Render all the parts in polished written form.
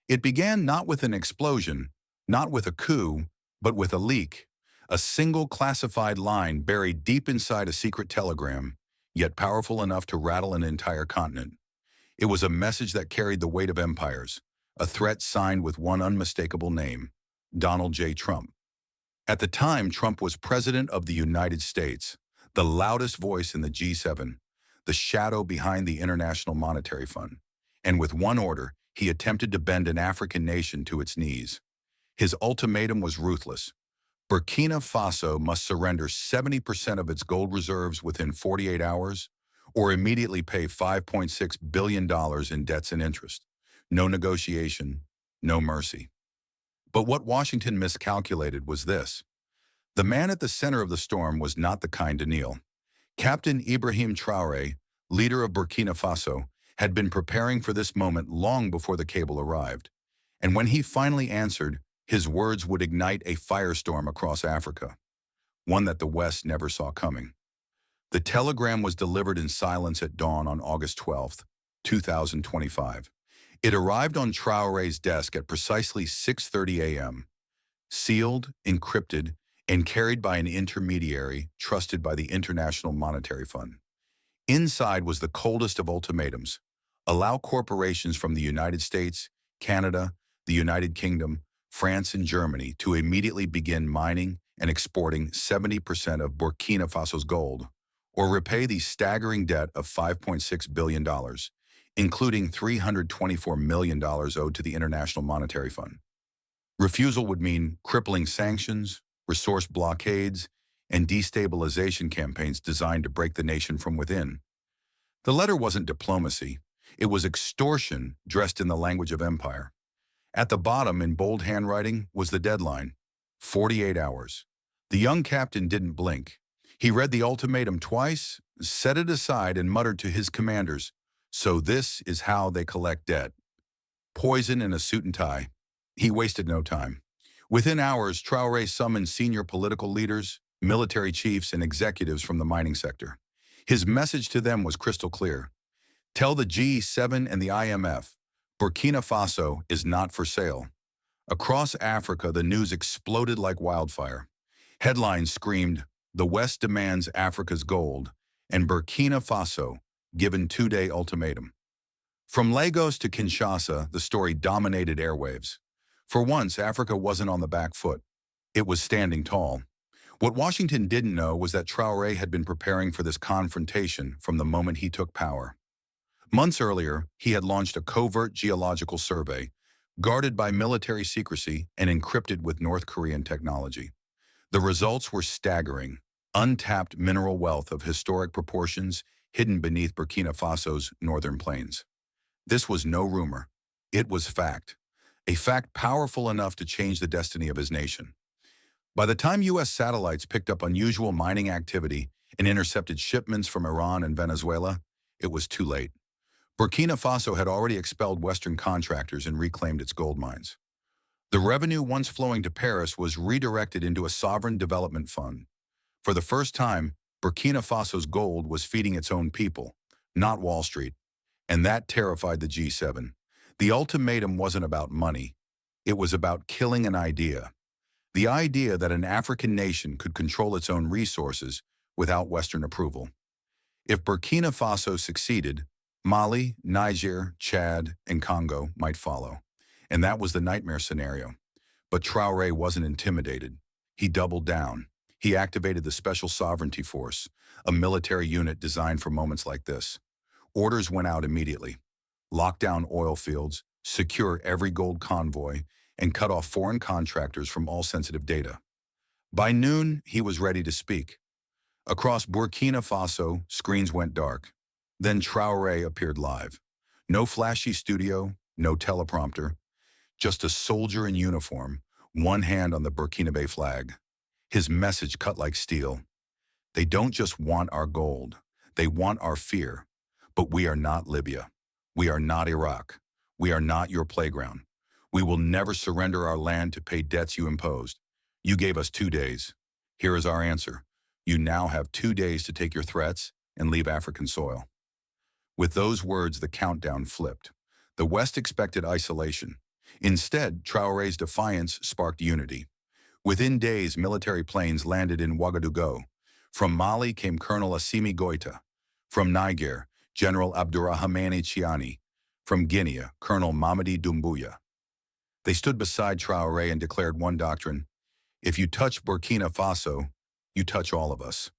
It began not with an explosion, not with a coup, but with a leak, a single classified line buried deep inside a secret telegram, yet powerful enough to rattle an entire continent. It was a message that carried the weight of empires, a threat signed with one unmistakable name, Donald J. Trump. At the time, Trump was president of the United States, the loudest voice in the G7, the shadow behind the International Monetary Fund. And with one order, he attempted to bend an African nation to its knees. His ultimatum was ruthless. Burkina Faso must surrender 70% of its gold reserves within 48 hours, or immediately pay $5.6 billion in debts and interest. No negotiation, no mercy. But what Washington miscalculated was this. The man at the center of the storm was not the kind to kneel. Captain Ibrahim Traoré, leader of Burkina Faso, had been preparing for this moment long before the cable arrived. And when he finally answered, his words would ignite a firestorm across Africa, one that the West never saw coming. The telegram was delivered in silence at dawn on August 12, 2025. It arrived on Traoré's desk at precisely 6:30 a.m., sealed, encrypted, and carried by an intermediary trusted by the International Monetary Fund. Inside was the coldest of ultimatums. Allow corporations from the United States, Canada, the United Kingdom, France, and Germany to immediately begin mining and exporting 70% of Burkina Faso's gold, or repay the staggering debt of $5.6 billion, including $324 million owed to the International Monetary Fund. Refusal would mean crippling sanctions, resource blockades, and destabilization campaigns designed to break the nation from within. The letter wasn't diplomacy. It was extortion dressed in the language of empire. At the bottom, in bold handwriting, was the deadline: 48 hours. The young captain didn't blink. He read the ultimatum twice, set it aside, and muttered to his commanders, "So this is how they collect debt." Poison in a suit and tie. He wasted no time. Within hours, Traoré summoned senior political leaders, military chiefs, and executives from the mining sector. His message to them was crystal clear. Tell the G7 and the IMF, Burkina Faso is not for sale. Across Africa, the news exploded like wildfire. Headlines screamed, "The West demands Africa's gold," and Burkina Faso given 2-day ultimatum. From Lagos to Kinshasa, the story dominated airwaves. For once, Africa wasn't on the back foot. It was standing tall. What Washington didn't know was that Traoré had been preparing for this confrontation from the moment he took power. Months earlier, he had launched a covert geological survey, guarded by military secrecy and encrypted with North Korean technology. The results were staggering: untapped mineral wealth of historic proportions hidden beneath Burkina Faso's northern plains. This was no rumor. It was fact. A fact powerful enough to change the destiny of his nation. By the time U.S. satellites picked up unusual mining activity and intercepted shipments from Iran and Venezuela, it was too late. Burkina Faso had already expelled Western contractors and reclaimed its gold mines. The revenue once flowing to Paris was redirected into a sovereign development fund. For the first time, Burkina Faso's gold was feeding its own people, not Wall Street. And that terrified the G7. The ultimatum wasn't about money. It was about killing an idea. The idea that an African nation could control its own resources without Western approval. If Burkina Faso succeeded, Mali, Niger, Chad, and Congo might follow. And that was the nightmare scenario. But Traoré wasn't intimidated. He doubled down. He activated the Special Sovereignty Force, a military unit designed for moments like this. Orders went out immediately. Lock down oil fields, secure every gold convoy, and cut off foreign contractors from all sensitive data. By noon, he was ready to speak. Across Burkina Faso, screens went dark. Then Traoré appeared live. No flashy studio, no teleprompter, just a soldier in uniform, one hand on the Burkinabe flag. His message cut like steel. They don't just want our gold. They want our fear. But we are not Libya. We are not Iraq. We are not your playground. We will never surrender our land to pay debts you imposed. You gave us 2 days. Here is our answer. You now have 2 days to take your threats and leave African soil. With those words, the countdown flipped. The West expected isolation. Instead, Traoré's defiance sparked unity. Within days, military planes landed in Ouagadougou. From Mali came Colonel Assimi Goïta. From Niger, General Abdourahmane Chiani. From Guinea, Colonel Mamadi Doumbouya. They stood beside Traoré and declared one doctrine: if you touch Burkina Faso, you touch all of us.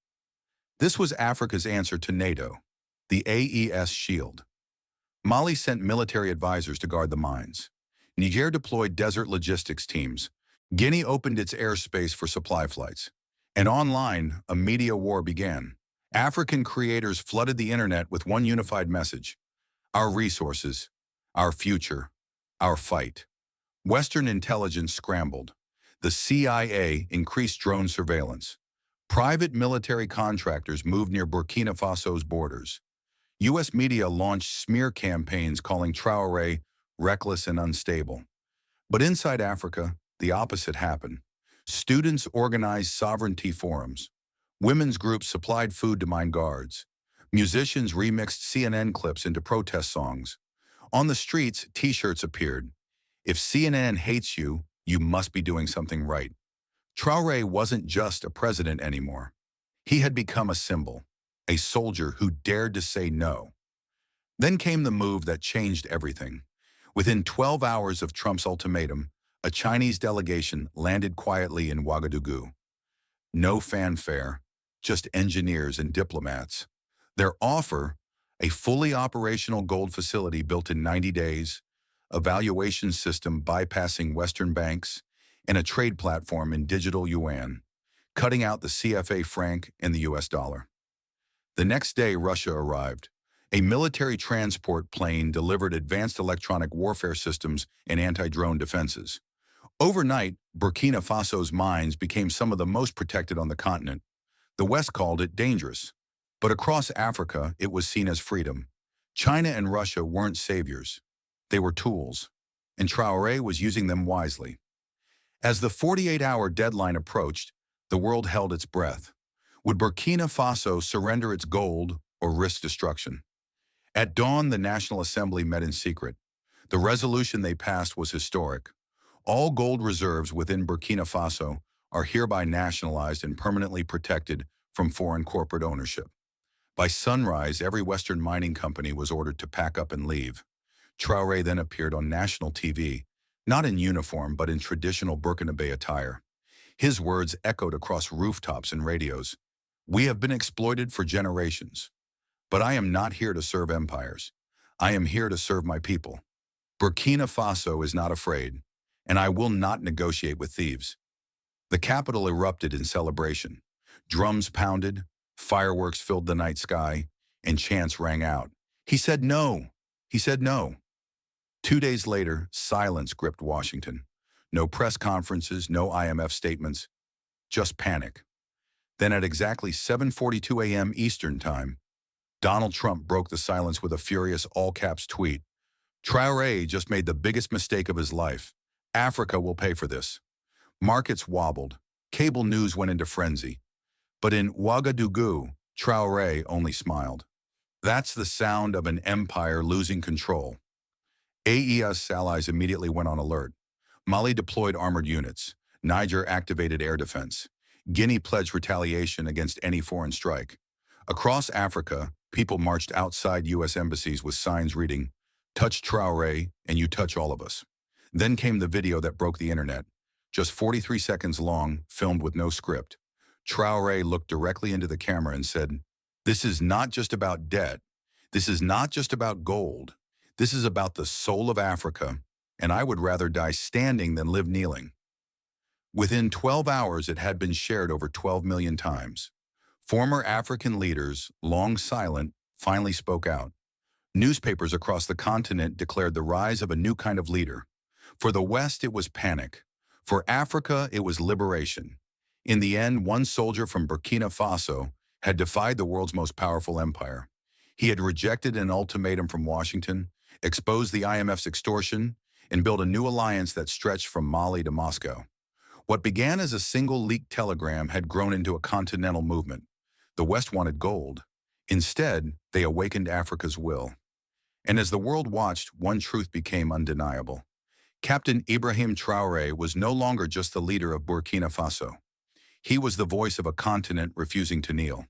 This was Africa's answer to NATO, the AES shield. Mali sent military advisors to guard the mines. Niger deployed desert logistics teams. Guinea opened its airspace for supply flights. And online, a media war began. African creators flooded the internet with one unified message: our resources, our future, our fight. Western intelligence scrambled. The CIA increased drone surveillance. Private military contractors moved near Burkina Faso's borders. U.S. media launched smear campaigns calling Traoré reckless and unstable. But inside Africa, the opposite happened. Students organized sovereignty forums. Women's groups supplied food to mine guards. Musicians remixed CNN clips into protest songs. On the streets, T-shirts appeared. If CNN hates you, you must be doing something right. Traoré wasn't just a president anymore. He had become a symbol, a soldier who dared to say no. Then came the move that changed everything. Within 12 hours of Trump's ultimatum, a Chinese delegation landed quietly in Ouagadougou. No fanfare, just engineers and diplomats. Their offer: a fully operational gold facility built in 90 days, a valuation system bypassing Western banks, and a trade platform in digital yuan, cutting out the CFA franc and the US dollar. The next day, Russia arrived. A military transport plane delivered advanced electronic warfare systems and anti-drone defenses. Overnight, Burkina Faso's mines became some of the most protected on the continent. The West called it dangerous. But across Africa, it was seen as freedom. China and Russia weren't saviors. They were tools, and Traoré was using them wisely. As the 48-hour deadline approached, the world held its breath. Would Burkina Faso surrender its gold or risk destruction? At dawn, the National Assembly met in secret. The resolution they passed was historic. All gold reserves within Burkina Faso are hereby nationalized and permanently protected from foreign corporate ownership. By sunrise, every Western mining company was ordered to pack up and leave. Traoré then appeared on national TV, not in uniform but in traditional Burkinabe attire. His words echoed across rooftops and radios. "We have been exploited for generations. But I am not here to serve empires. I am here to serve my people. Burkina Faso is not afraid, and I will not negotiate with thieves." The capital erupted in celebration. Drums pounded, fireworks filled the night sky, and chants rang out. "He said no! He said no!" 2 days later, silence gripped Washington. No press conferences, no IMF statements, just panic. Then at exactly 7:42 a.m. Eastern Time, Donald Trump broke the silence with a furious all-caps tweet. "Traoré just made the biggest mistake of his life. Africa will pay for this." Markets wobbled. Cable news went into frenzy. But in Ouagadougou, Traoré only smiled. That's the sound of an empire losing control. AES allies immediately went on alert. Mali deployed armored units. Niger activated air defense. Guinea pledged retaliation against any foreign strike. Across Africa, people marched outside U.S. embassies with signs reading, "Touch Traoré, and you touch all of us." Then came the video that broke the internet. Just 43 seconds long, filmed with no script. Traoré looked directly into the camera and said, "This is not just about debt. This is not just about gold. This is about the soul of Africa, and I would rather die standing than live kneeling." Within 12 hours, it had been shared over 12 million times. Former African leaders, long silent, finally spoke out. Newspapers across the continent declared the rise of a new kind of leader. For the West, it was panic. For Africa, it was liberation. In the end, one soldier from Burkina Faso had defied the world's most powerful empire. He had rejected an ultimatum from Washington, exposed the IMF's extortion, and built a new alliance that stretched from Mali to Moscow. What began as a single leaked telegram had grown into a continental movement. The West wanted gold. Instead, they awakened Africa's will. And as the world watched, one truth became undeniable. Captain Ibrahim Traoré was no longer just the leader of Burkina Faso. He was the voice of a continent refusing to kneel.